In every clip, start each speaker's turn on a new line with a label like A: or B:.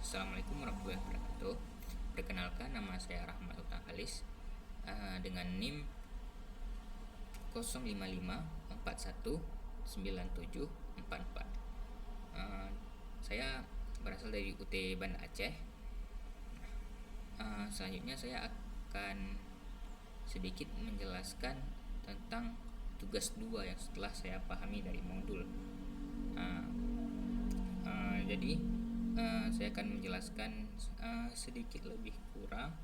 A: Assalamualaikum warahmatullahi wabarakatuh. Perkenalkan, nama saya Rahmat Utang Alis, dengan NIM 0554197744. Saya berasal dari UT Banda Aceh. Selanjutnya saya akan sedikit menjelaskan tentang tugas 2 yang setelah saya pahami dari modul. Jadi saya akan menjelaskan sedikit lebih kurang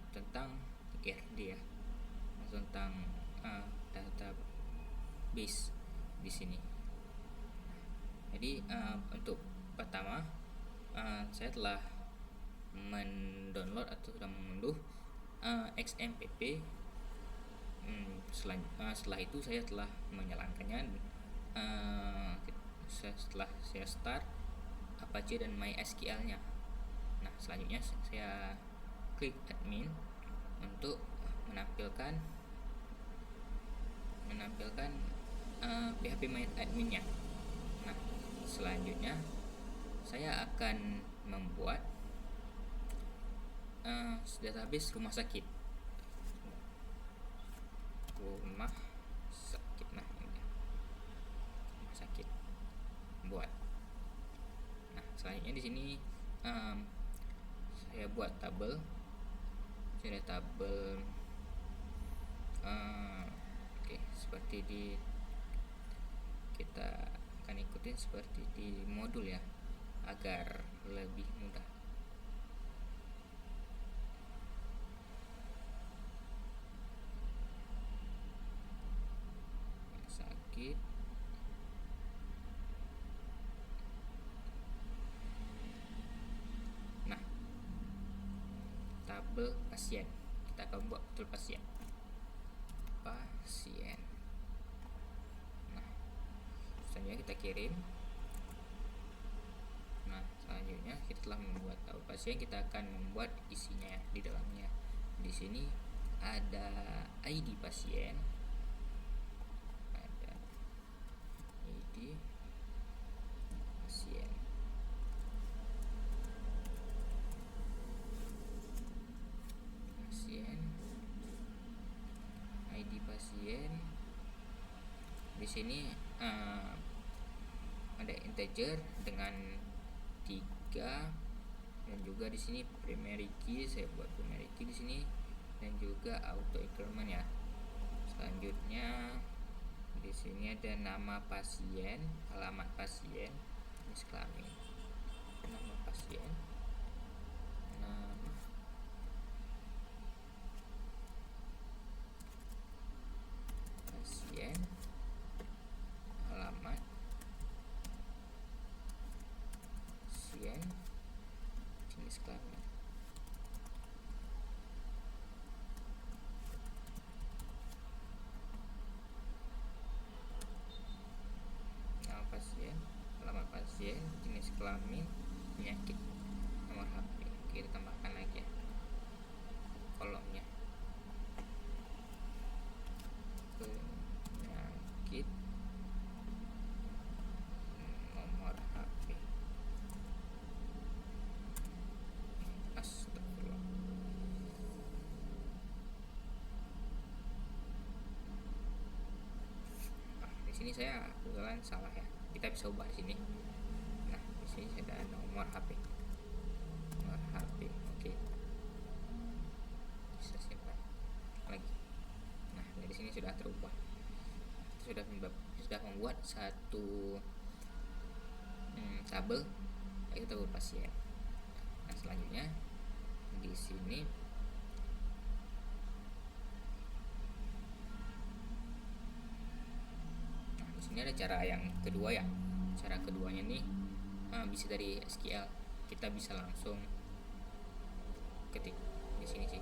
A: tentang ERD ya, tentang database di sini. Jadi untuk pertama, saya telah mendownload atau sudah mengunduh XMPP. Setelah itu saya telah menjalankannya. Setelah saya start Apache dan MySQL-nya. Nah, selanjutnya saya klik admin untuk menampilkan PHP MyAdmin-nya. Nah, selanjutnya saya akan membuat database rumah sakit. Nah, ini rumah sakit buat. Nah, selanjutnya di sini saya buat tabel. Saya tabel seperti kita akan ikutin seperti di modul ya, agar lebih mudah. Sakit. Nah, tabel pasien, kita akan buat betul pasien. Nah, selanjutnya kita kirim. Nah, selanjutnya kita telah membuat tabel pasien, kita akan membuat isinya ya, di dalamnya. Di sini ada ID pasien, ada ID pasien, ID pasien. Di sini ada integer dengan 3, dan juga di sini primary key, saya buat primary key di sini, dan juga auto increment ya. Selanjutnya di sini ada nama pasien, alamat pasien, jenis kelamin, nama pasien, nama pasien, alamat pasien, jenis kelamin. Nama pasien, alamat pasien, jenis kelamin, penyakit, nomor HP. Kita tambahkan lagi ya kolomnya. Penyakit, nomor HP. Astagfirullah. Di sini saya kebetulan salah ya. Kita bisa ubah di sini. Nah, di sini ada nomor HP. Nomor HP. Oke. Bisa simpan lagi. Nah, dari sini sudah terubah. Sudah membuat satu tabel, yaitu tabel pasien. Nah, selanjutnya di sini ada cara yang kedua ya. Cara keduanya nih bisa dari SQL. Kita bisa langsung ketik di sini sih,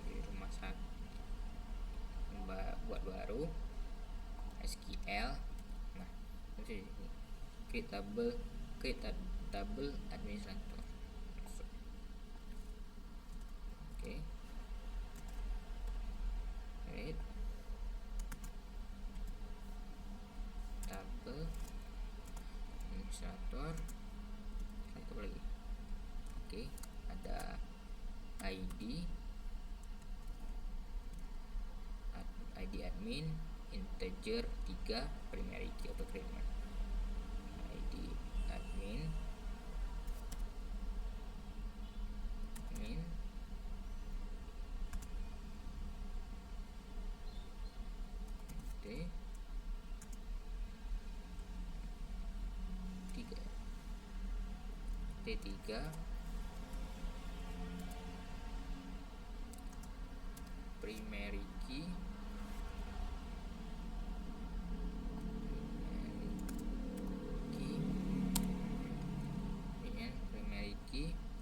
A: di rumah sakit, buat baru SQL. Nah, terus ini create tabel administrator. Oke. Create tabel administrator. apa lagi? Oke, ada ID admin, integer 3, primary key auto increment. ID admin T3 primary key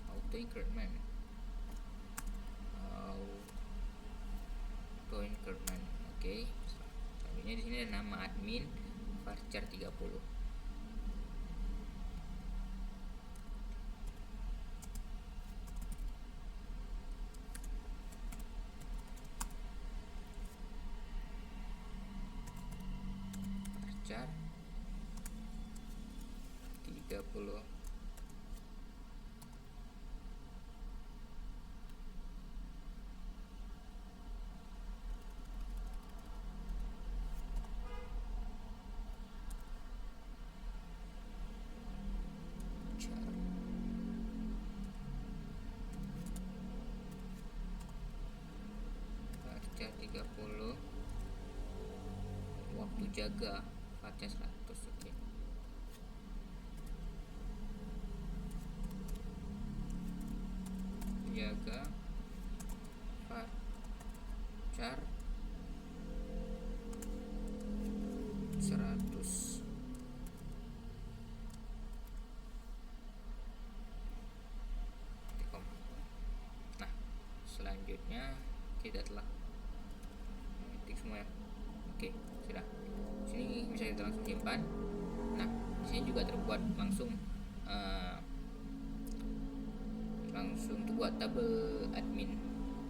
A: auto increment oke. Selanjutnya di sini ada nama admin varchar 30. Varchar 30. Varchar 30, waktu jaga varchar 100. Oke. Jaga varchar 100. Nah, selanjutnya kita telah mengetik semua ya. Oke, sudah. Sini bisa kita langsung simpan. Nah, di sini juga terbuat langsung buat tabel admin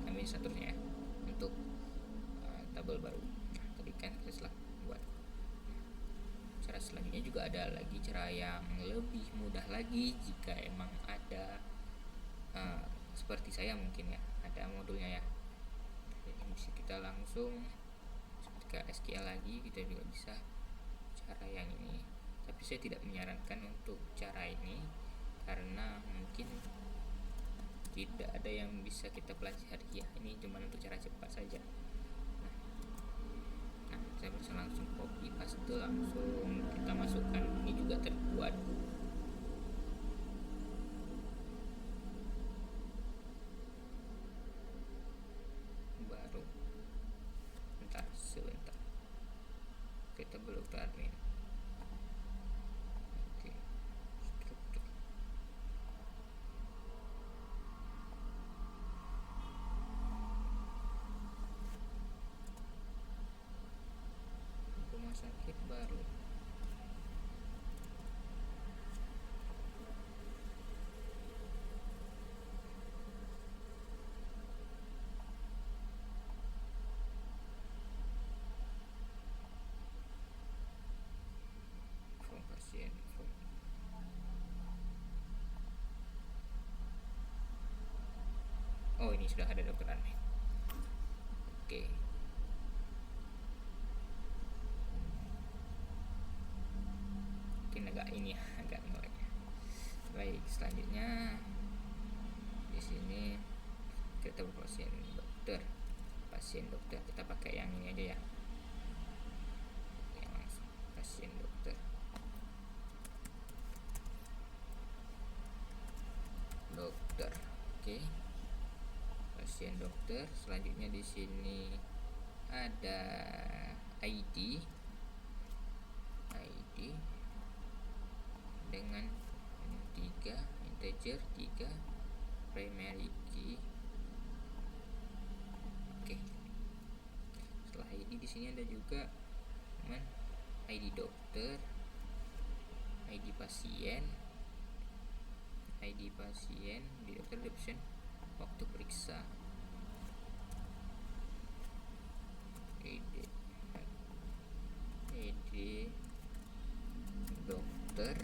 A: administratornya ya, untuk tabel baru. Nah, tadi kan kita telah buat. Cara selanjutnya juga ada lagi cara yang lebih mudah lagi jika emang ada seperti saya mungkin ya, ada modulnya ya. Jadi bisa kita langsung seperti ke SQL lagi, kita juga bisa cara yang ini. Tapi saya tidak menyarankan untuk cara ini karena mungkin tidak ada yang bisa kita pelajari ya. Ini cuma untuk cara cepat saja. Nah, saya bisa langsung copy paste, langsung kita masukkan. Ini juga terbuat baru. Sebentar. Kita belum admin. Sakit baru. Pasien. Oh, ini sudah ada dokter admin. Oke. Mungkin agak ini ya, agak ngelag. Baik, selanjutnya di sini kita pasien dokter, kita pakai yang ini aja ya, yang langsung pasien dokter. Oke, pasien dokter. Selanjutnya di sini ada ID dengan 3 integer 3 primary key. Oke. Setelah ID di sini ada juga ID dokter, ID pasien di dokter ada option waktu periksa, ID dokter,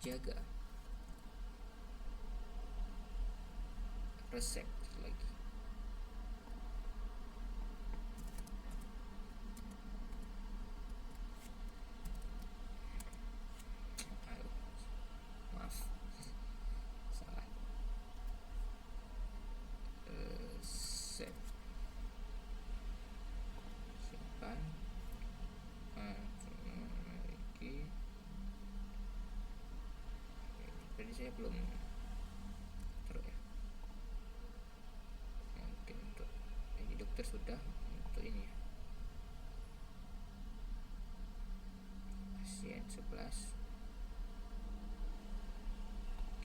A: jaga, resep lagi. Maaf, salah. Resep, simpan. Tadi saya belum terus ya. Mungkin untuk ini dokter sudah, untuk ini ya. Pasien 11.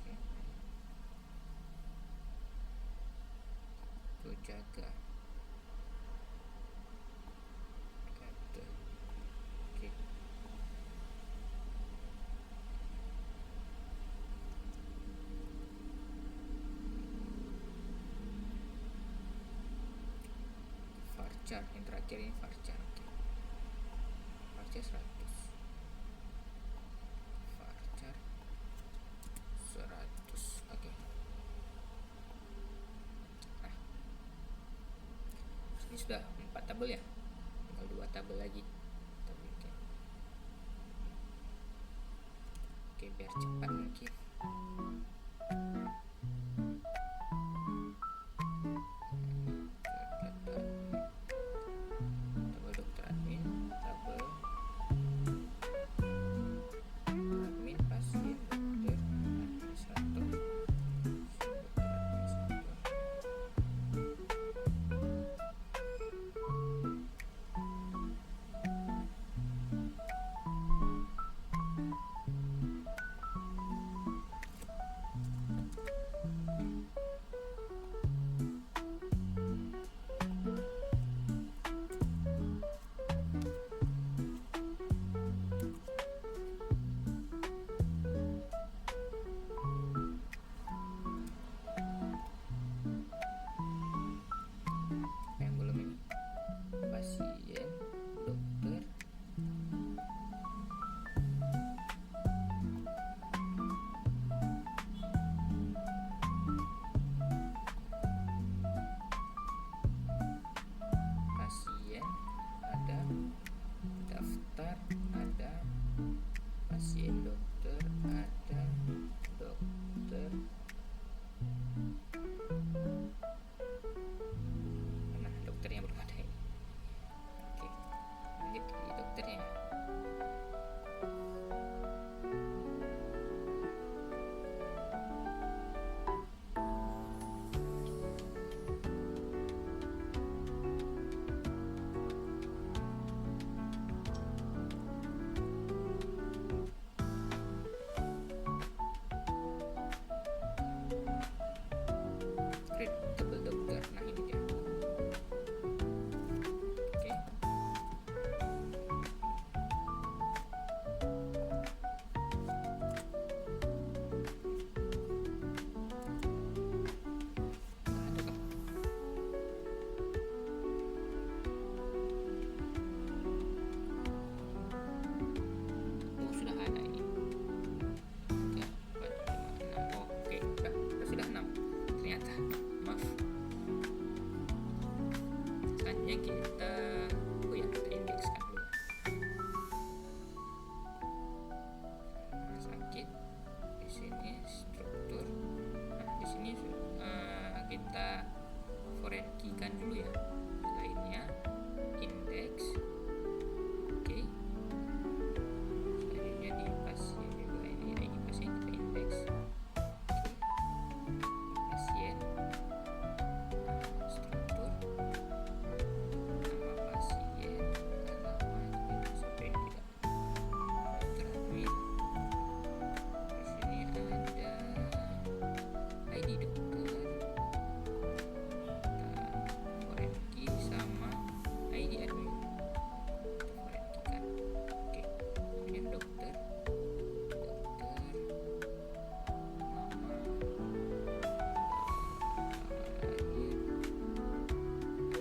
A: Oke. Tuh jaga. Kata. Oke. Varchar yang terakhir ini Varchar. Oke. Varchar 100. Varchar 100. Oke. Nah, ini sudah 4 tabel ya, tinggal 2 tabel lagi. Oke, biar cepat mungkin. Tabel dokter admin, tabel admin, pasien, dokter, administrator, dokter administrator. Yang belum ini, pasien, dokter, pasien ada, daftar ada, pasien dokter ada, dokter. Mana dokternya belum ada ini. Oke, lanjut di dokternya. Create tabel dokter. Nah, ini dia. Oke. Nah, ada kah? Oh, sudah ada ini. 3, 4, 5, 6. Oh, oke, sudah 6 ternyata. Maaf. Selanjutnya kita kita indekskan dulu ya. Rumah sakit, di sini struktur. Nah, di sini kita foreign key kan dulu ya. Lainnya indeks. Oke. Selanjutnya di pasien juga ini ID pasien kita indeks. Oke. Pasien, struktur, nama pasien, alamat, sampai ini tidak. Dokter admin. Di sini ada ID dokter, foreign key sama ID admin. Foreign key kan. Oke. Kemudian dokter, nama, lahir,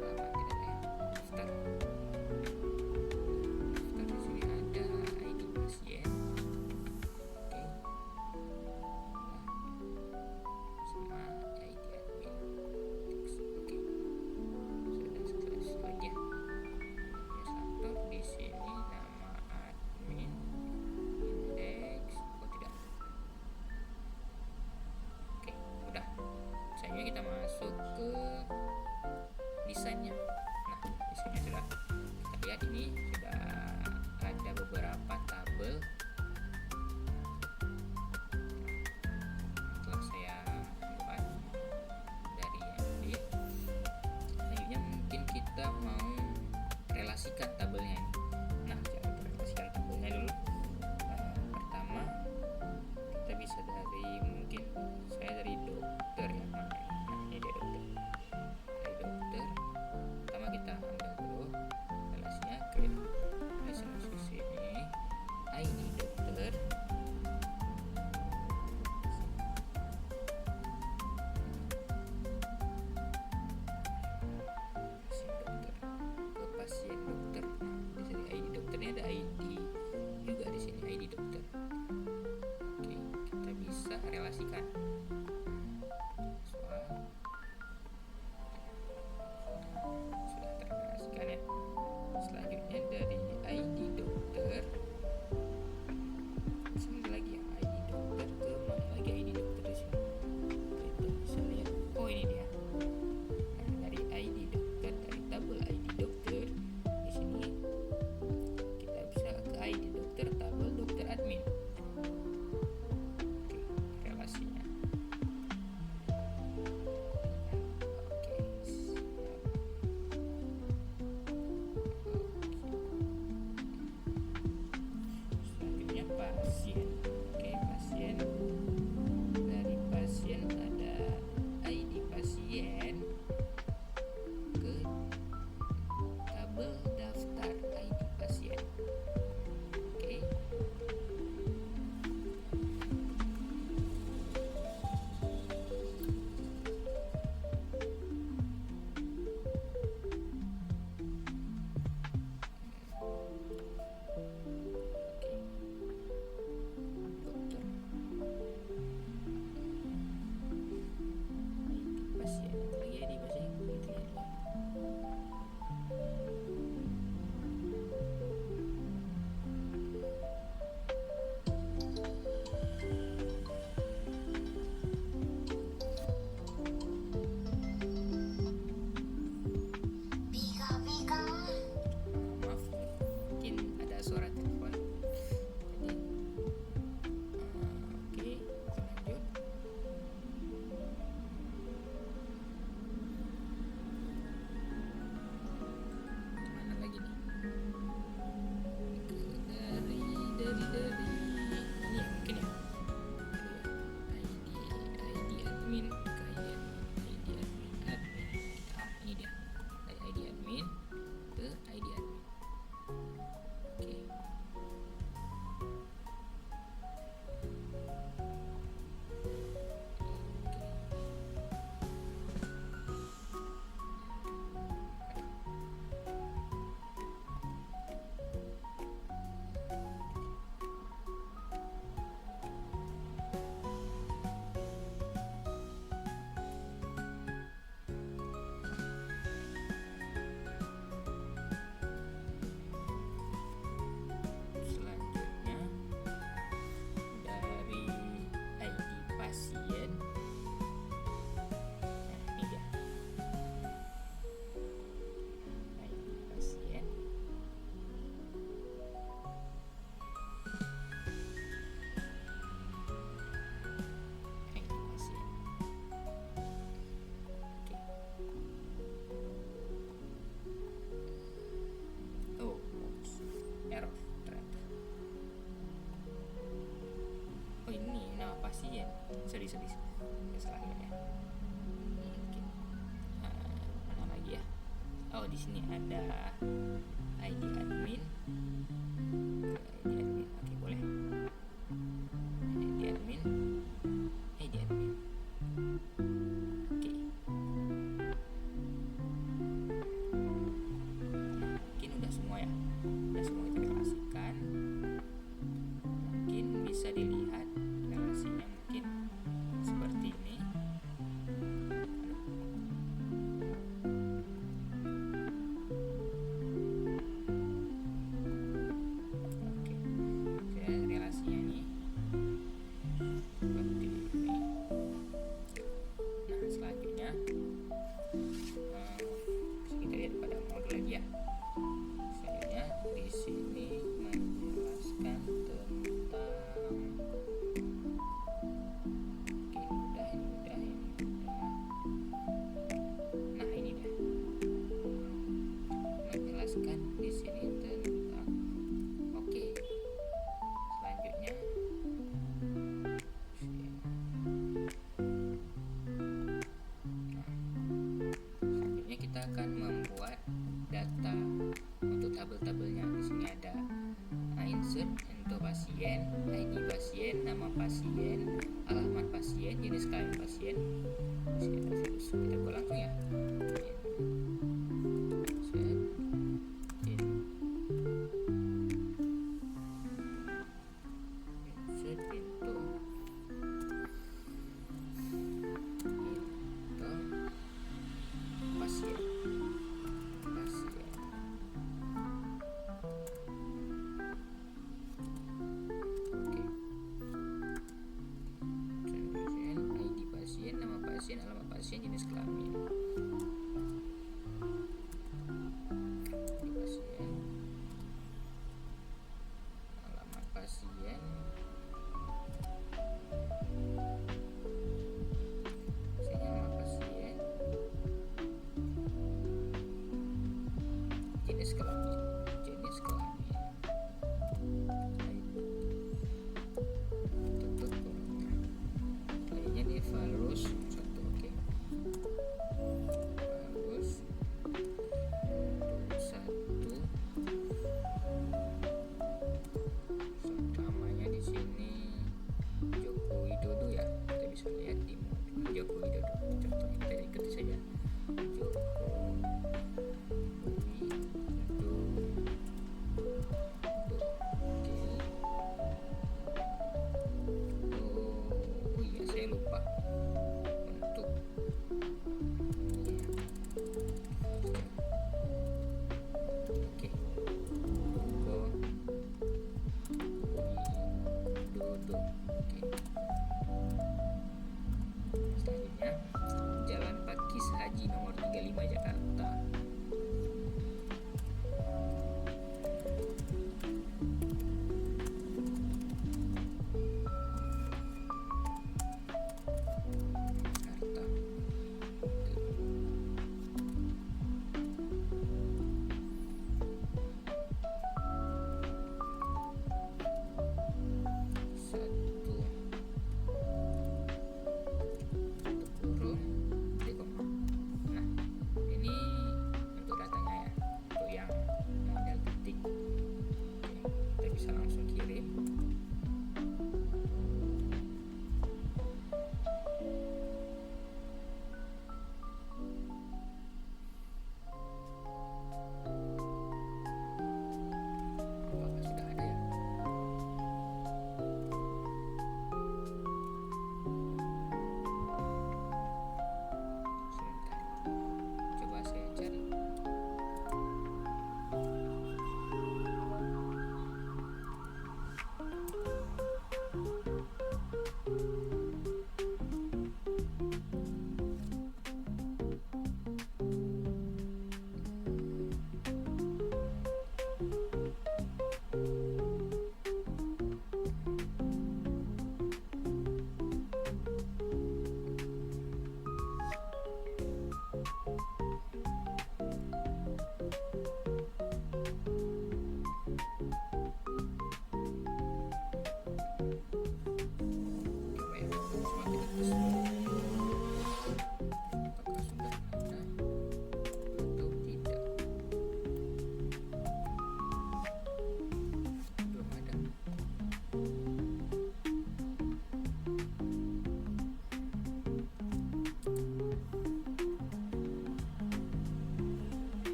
A: alamat tidak ada ya. Daftar. Daftar di sini ada ID pasien. Oke. masuk ke desainnya. Nah, di sini sudah kita lihat, ini sudah ada beberapa tabel. Setelah saya buat dari MD, selanjutnya mungkin kita mau relasikan tabelnya ini. Nah, cara merelasikan tabelnya dulu. Pertama kita bisa dari, mungkin saya dari dokter ya. Nah, ini dia dokter. Dari dokter, pertama kita ambil dulu relasinya, klik relasi masuk sini, ID dokter. Ke pasien dokter. Di sini ID dokternya ada ID juga di sini, ID dokter. Oke, kita bisa relasikan. Sudah terrelasikan ya. Selanjutnya dari ID dokter, sini lagi ya, ID dokter ke mana lagi ID dokter di sini. Kita bisa lihat, oh ini dia. Nah, dari ID dokter, dari tabel ID dokter di sini kita bisa ke ID dokter, tabel dokter admin. Oke, relasinya. Oke, siap. Selanjutnya pasien. Oke, pasien. Dari pasien ada ID pasien ke tabel daftar ID pasien. Oke. Dokter. ID pasien. Lagi ID pasien. Kita lihat dulu. Maaf, mungkin ada suara telepon. Jadi, oke, kita lanjut. Mana lagi nih? Dari ini ya, mungkin ya. ID admin, ke ID admin. Ini dia. Dari ID admin ke ID admin. Oke. Selanjutnya dari ID pasien. Nah, ini dia. ID pasien. ID pasien. Oke. Oh, oops. Error ternyata. Oh, ini nama pasien. Sorry, saya salah lihat ya. Mungkin mana lagi ya? Oh, di sini ada ID admin. ID admin. Oke, boleh. ID admin. ID admin. Oke. Nah, mungkin udah semua ya. Udah semua kita relasikan. Mungkin bisa dilihat relasinya mungkin seperti ini. pasien. Kita buka langsung ya. Alamat pasien, jenis kelamin. Pasien, alamat pasien, alamat pasien, jenis kelamin, tutup kolomnya. Lainnya di virus. Selanjutnya Jalan Pakis Haji nomor 35 Jakarta.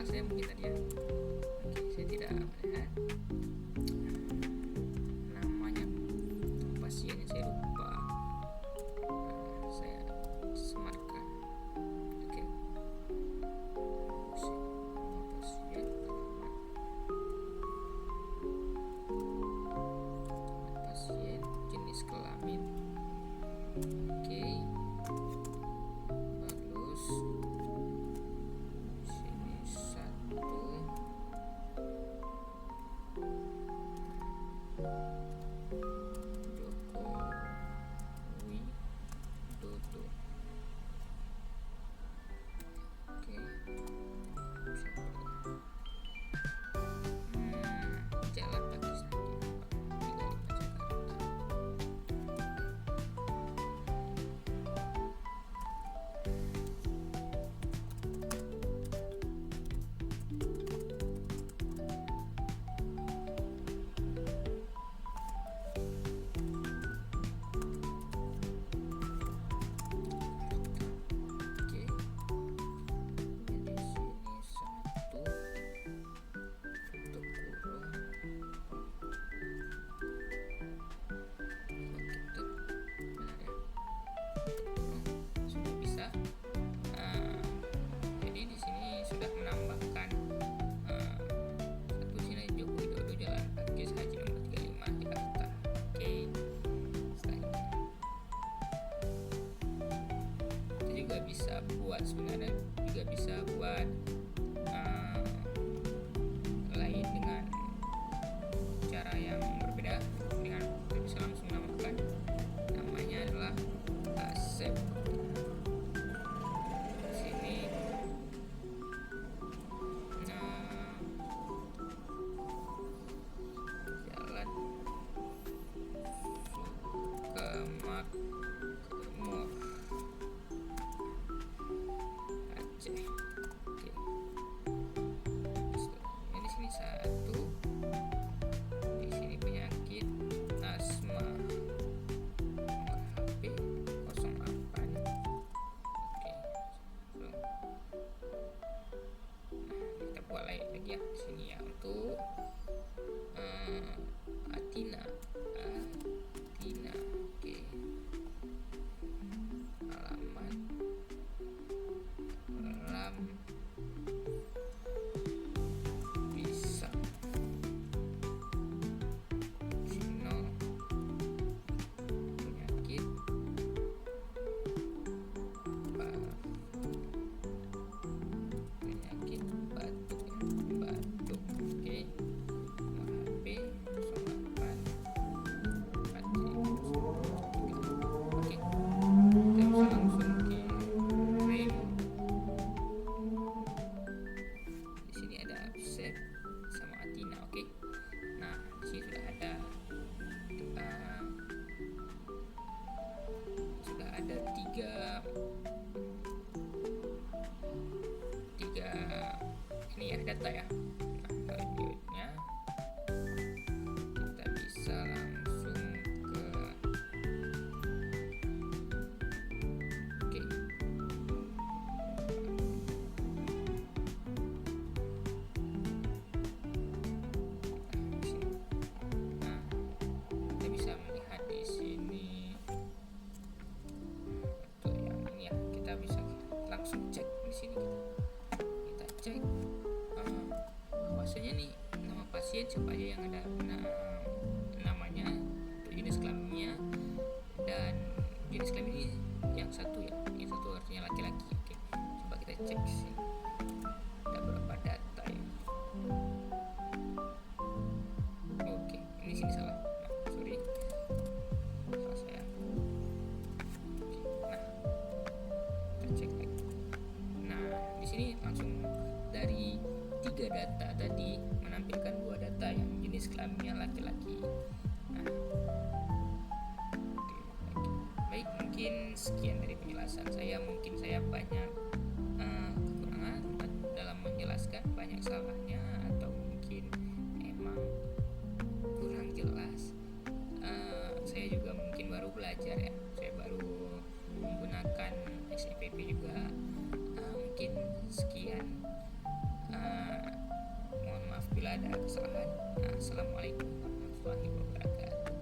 A: Saya mungkin tadi ya. Oke, saya tidak melihat nama jenis kelamin. Oke, halus. Sini 1, Jokowi Dodo. Oke, jalan kaki saja Pak, 35 Jakarta. Oke, jadi sini 1 untuk kurung. Benar ya, kurung sudah bisa. Jadi di sini sudah menambahkan satu sini Joko Widodo Jalan Pakis Haji nomor 35 Jakarta. Oke, selanjutnya kita juga bisa buat, sebenarnya juga bisa buat lain dengan cara yang berbeda. Dengan kita bisa langsung namakan, namanya adalah Asep. Sini Jalan Sukamakmur, Aceh. Oke, selanjutnya di sini 1, di sini penyakit asma, nomor HP 08. Oke, so, kita buat lagi ya di sini ya, untuk Atina. Oke, alamat Ram bisa Cino, penyakit batuk. Oke, nomor HP 08 Oke, kita bisa langsung kirim. Di sini ada Asep sama Atina. Oke, nah di sini sudah ada tiga ini ya, data ya. Nah, selanjutnya kita bisa langsung ke oke, nah kita bisa melihat di sini untuk yang ini ya. Kita bisa langsung cek di sini, kita cek bahwasanya nih nama pasien siapa aja yang ada, namanya, jenis kelaminnya, dan jenis kelamin ini yang satu ya, yang satu artinya laki-laki. Oke, coba kita cek sini ada berapa data ya. Oke, ini sini salah, sorry, salah saya. Oke, nah kita cek lagi. Nah di sini langsung dari 3 data tadi menampilkan 2 data yang jenis kelaminnya laki-laki. Nah, oke, baik, mungkin sekian dari penjelasan saya. Mungkin saya banyak kekurangan dalam menjelaskan, banyak salahnya, atau mungkin emang kurang jelas. Saya juga mungkin baru belajar ya, saya baru menggunakan SIPP juga. Mungkin sekian. Mohon maaf bila ada kesalahan. Assalamualaikum warahmatullahi wabarakatuh.